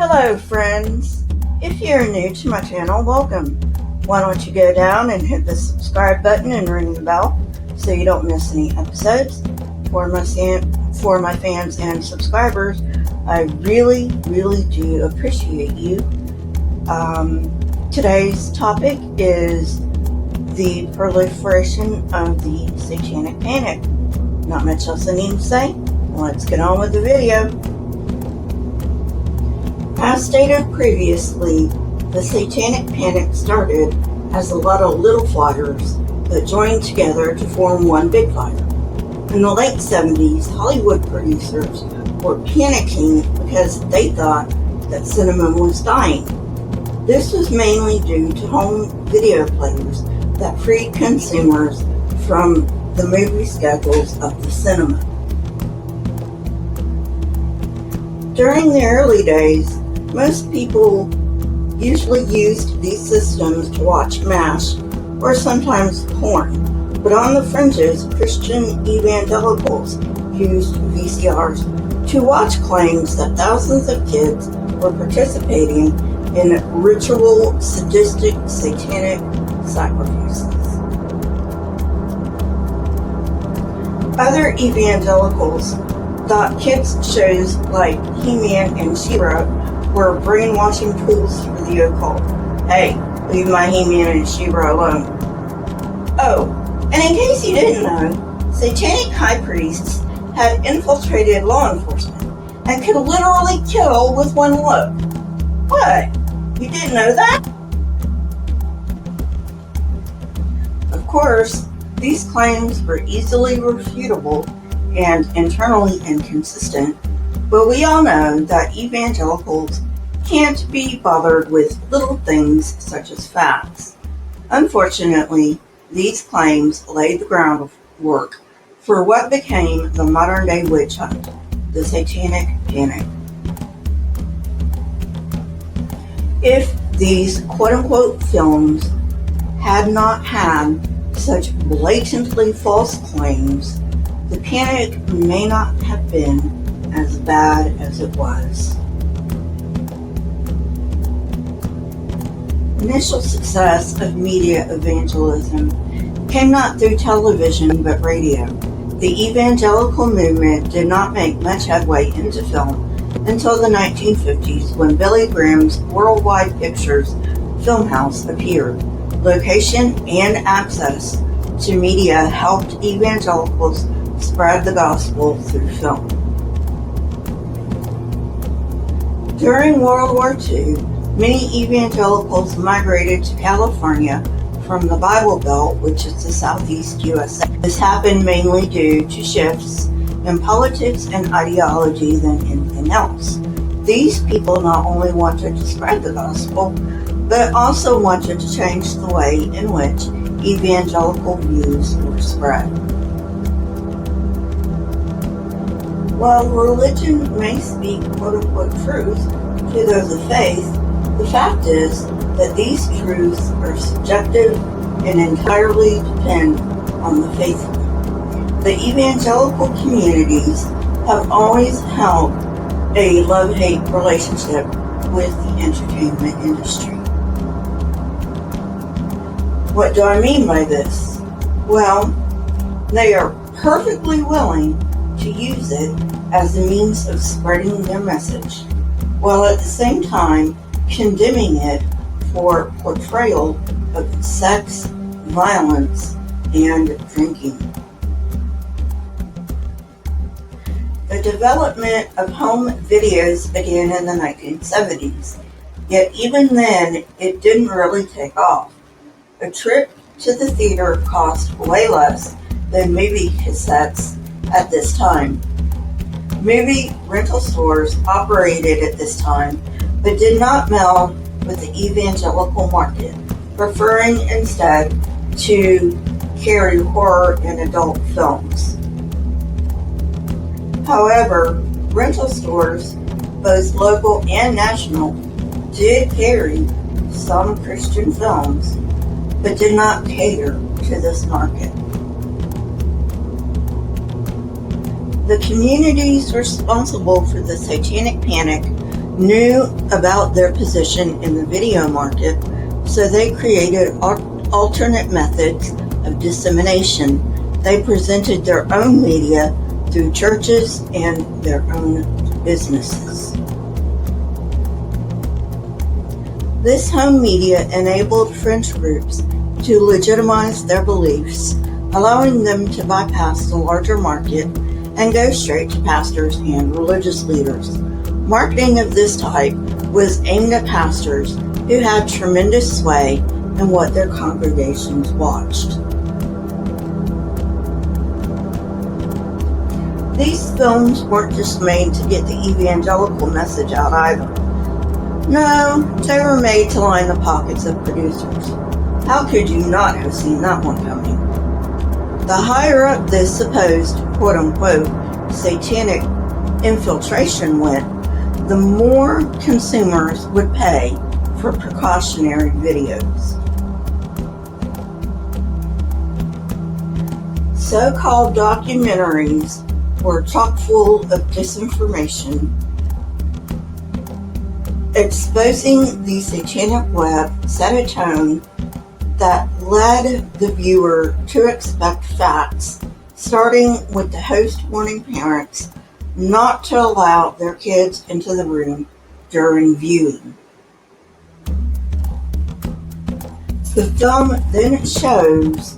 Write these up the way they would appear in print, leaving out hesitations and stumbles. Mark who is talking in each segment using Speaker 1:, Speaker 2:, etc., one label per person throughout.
Speaker 1: Hello friends, if you're new to my channel, welcome. Why don't you go down and hit the subscribe button and ring the bell so you don't miss any episodes. For my fans and subscribers, I really do appreciate you. Today's topic is the proliferation of the Satanic Panic. Not much else I need to say. Let's get on with the video. As stated previously, the Satanic Panic started as a lot of little fires that joined together to form one big fire. In the late 70s, Hollywood producers were panicking because they thought that cinema was dying. This was mainly due to home video players that freed consumers from the movie schedules of the cinema. During the early days, most people usually used these systems to watch MASH or sometimes porn, but on the fringes, Christian Evangelicals used VCRs to watch claims that thousands of kids were participating in ritual, sadistic, satanic sacrifices. Other evangelicals thought kids' shows like He-Man and She-Ra were brainwashing tools for the occult. Hey, leave my He-Man and She-Ra alone. Oh, and in case you didn't know, satanic high priests had infiltrated law enforcement and could literally kill with one look. What? You didn't know that? Of course, these claims were easily refutable and internally inconsistent, but we all know that evangelicals can't be bothered with little things such as facts. Unfortunately, these claims laid the groundwork for what became the modern-day witch hunt, the Satanic Panic. If these quote-unquote films had not had such blatantly false claims, the panic may not have been as bad as it was. Initial success of media evangelism came not through television but radio. The evangelical movement did not make much headway into film until the 1950s when Billy Graham's Worldwide Pictures Filmhouse appeared. Location and access to media helped evangelicals spread the gospel through film. During World War II, many evangelicals migrated to California from the Bible Belt, which is the southeast USA. This happened mainly due to shifts in politics and ideology than anything else. These people not only wanted to spread the gospel, but also wanted to change the way in which evangelical views were spread. While religion may speak quote-unquote truth to those of faith, the fact is that these truths are subjective and entirely depend on the faithful. The evangelical communities have always held a love-hate relationship with the entertainment industry. What do I mean by this? Well, they are perfectly willing to use it as a means of spreading their message, while at the same time condemning it for portrayal of sex, violence, and drinking. The development of home videos began in the 1970s, yet even then it didn't really take off. A trip to the theater cost way less than movie cassettes at this time. Movie rental stores operated at this time, but did not meld with the evangelical market, preferring instead to carry horror and adult films. However, rental stores, both local and national, did carry some Christian films, but did not cater to this market. The communities responsible for the Satanic Panic knew about their position in the video market, so they created alternate methods of dissemination. They presented their own media through churches and their own businesses. This home media enabled fringe groups to legitimize their beliefs, allowing them to bypass the larger market and go straight to pastors and religious leaders. Marketing of this type was aimed at pastors who had tremendous sway in what their congregations watched. These films weren't just made to get the evangelical message out either. No, they were made to line the pockets of producers. How could you not have seen that one coming? The higher up this supposed quote-unquote satanic infiltration went, the more consumers would pay for precautionary videos. So-called documentaries were chock full of disinformation, exposing the satanic web set a tone that led the viewer to expect facts, starting with the host warning parents not to allow their kids into the room during viewing. The film then shows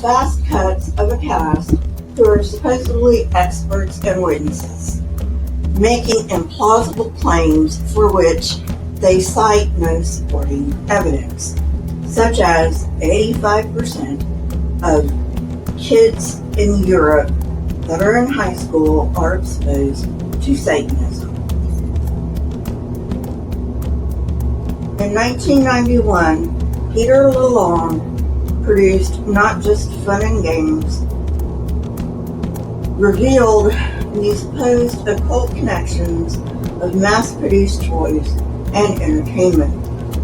Speaker 1: fast cuts of a cast who are supposedly experts and witnesses, making implausible claims for which they cite no supporting evidence, such as 85% of kids in Europe that are in high school are exposed to Satanism. In 1991, Peter Lalonde produced Not Just Fun and Games, revealed the supposed occult connections of mass-produced toys and entertainment.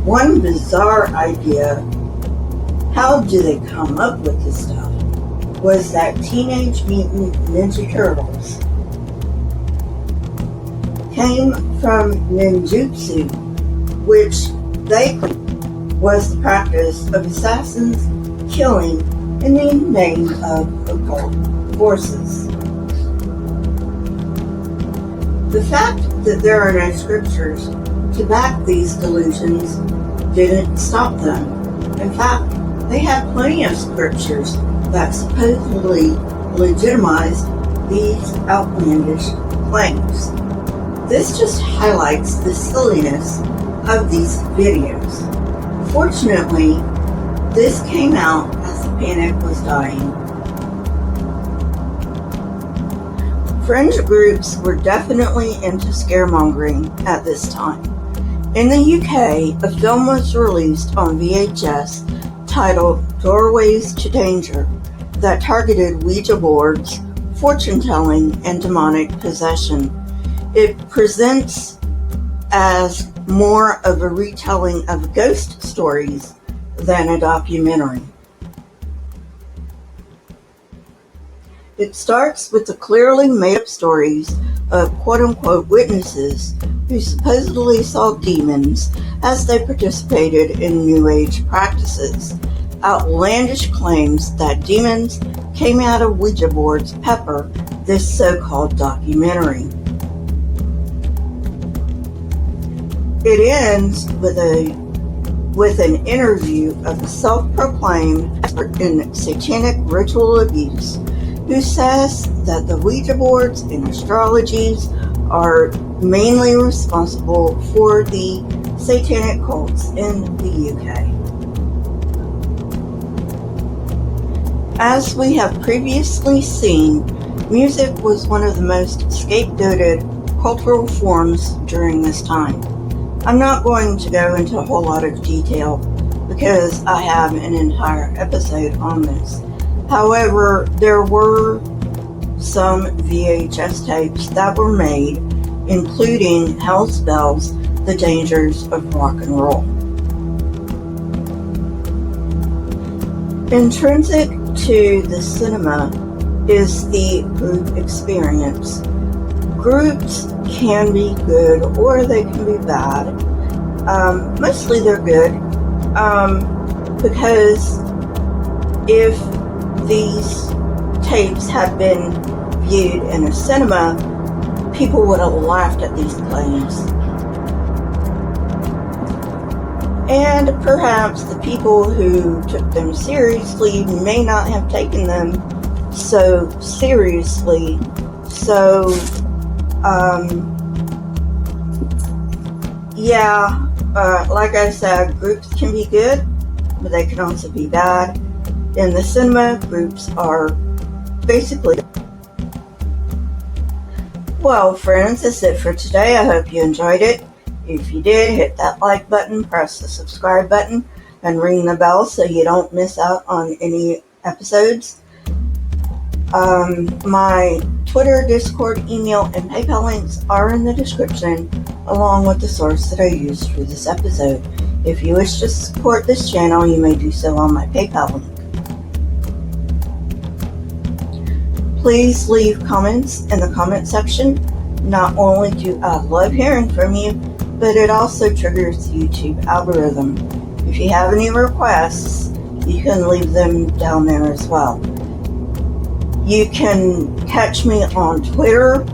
Speaker 1: One bizarre idea, how do they come up with this stuff, was that Teenage Mutant Ninja Turtles came from ninjutsu, which they was the practice of assassins killing in the name of occult forces. The fact that there are no scriptures to back these delusions didn't stop them. In fact, they had plenty of scriptures that supposedly legitimized these outlandish claims. This just highlights the silliness of these videos. Fortunately, this came out as the panic was dying. Fringe groups were definitely into scaremongering at this time. In the UK, a film was released on VHS titled Doorways to Danger that targeted Ouija boards, fortune-telling, and demonic possession. It presents as more of a retelling of ghost stories than a documentary. It starts with the clearly made-up stories of quote-unquote witnesses who supposedly saw demons as they participated in New Age practices. Outlandish claims that demons came out of Ouija boards pepper this so-called documentary. It ends with an interview of a self-proclaimed expert in satanic ritual abuse who says that the Ouija boards and astrologies are mainly responsible for the satanic cults in the UK. As we have previously seen, music was one of the most scapegoated cultural forms during this time. I'm not going to go into a whole lot of detail because I have an entire episode on this. However, there were some VHS tapes that were made, including Hell's Bells, The Dangers of Rock and Roll. Intrinsic to the cinema is the group experience. Groups can be good or they can be bad. Mostly they're good, because if these tapes had been viewed in a cinema, people would have laughed at these claims. And perhaps the people who took them seriously may not have taken them so seriously. So, like I said, groups can be good, but they can also be bad. In the cinema, groups are basically... Well, friends, that's it for today. I hope you enjoyed it. If you did, hit that like button, press the subscribe button, and ring the bell so you don't miss out on any episodes. My Twitter, Discord, email, and PayPal links are in the description, along with the source that I used for this episode. If you wish to support this channel, you may do so on my PayPal link. Please leave comments in the comment section. Not only do I love hearing from you, but it also triggers the YouTube algorithm. If you have any requests, you can leave them down there as well. You can catch me on Twitter.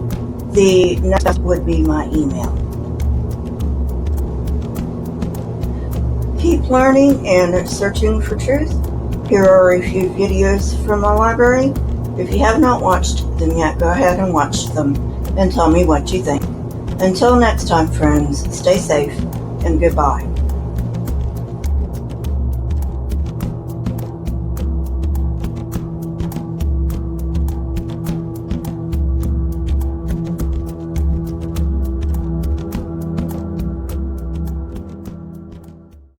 Speaker 1: The next would be my email. Keep learning and searching for truth. Here are a few videos from my library. If you have not watched them yet, go ahead and watch them and tell me what you think. Until next time, friends, stay safe and goodbye.